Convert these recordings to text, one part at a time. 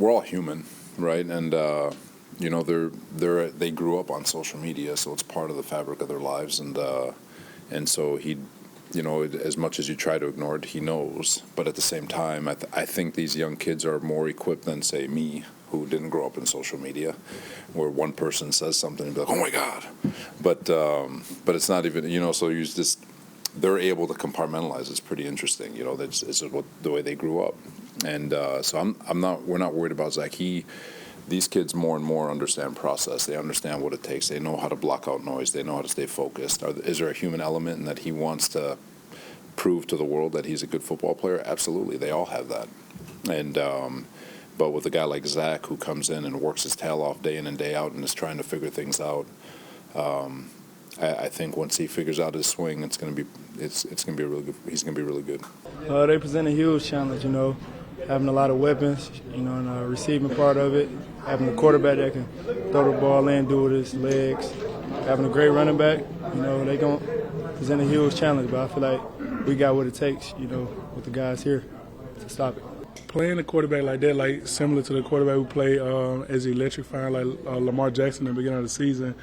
we're all human, right? And you know, they grew up on social media, so it's part of the fabric of their lives, and so he, you know, as much as you try to ignore it, he knows. But at the same time, I think these young kids are more equipped than, say, me, who didn't grow up in social media, where one person says something and be like, oh my God, but it's not even, you know, so you just, they're able to compartmentalize. It's pretty interesting, you know. That's the way they grew up, and so we're not worried about Zach. These kids more and more understand process. They understand what it takes. They know how to block out noise. They know how to stay focused. Is there a human element in that he wants to prove to the world that he's a good football player? Absolutely. They all have that. And but with a guy like Zach, who comes in and works his tail off day in and day out and is trying to figure things out, I think once he figures out his swing, it's going to be really good. He's going to be really good. They present a huge challenge, you know, having a lot of weapons, you know, and the receiving part of it, having a quarterback that can throw the ball in, do it with his legs, having a great running back, you know, they're going to present a huge challenge, but I feel like we got what it takes, you know, with the guys here to stop it. Playing a quarterback like that, like similar to the quarterback who played as electrifying, like Lamar Jackson in the beginning of the season,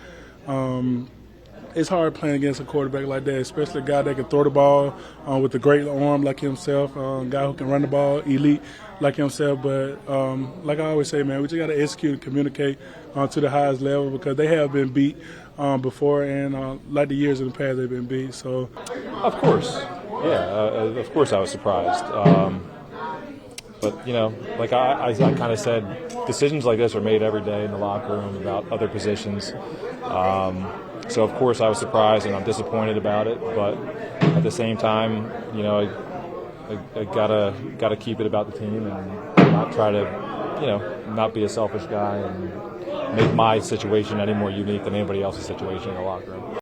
it's hard playing against a quarterback like that, especially a guy that can throw the ball with a great arm like himself, a guy who can run the ball, elite like himself. But like I always say, man, we just got to execute and communicate to the highest level, because they have been beat before, and like the years in the past, they've been beat. So, of course, of course, I was surprised. But, you know, like I kind of said, decisions like this are made every day in the locker room about other positions. So, of course, I was surprised and I'm disappointed about it. But at the same time, you know, I gotta keep it about the team and not try to, you know, not be a selfish guy and make my situation any more unique than anybody else's situation in the locker room.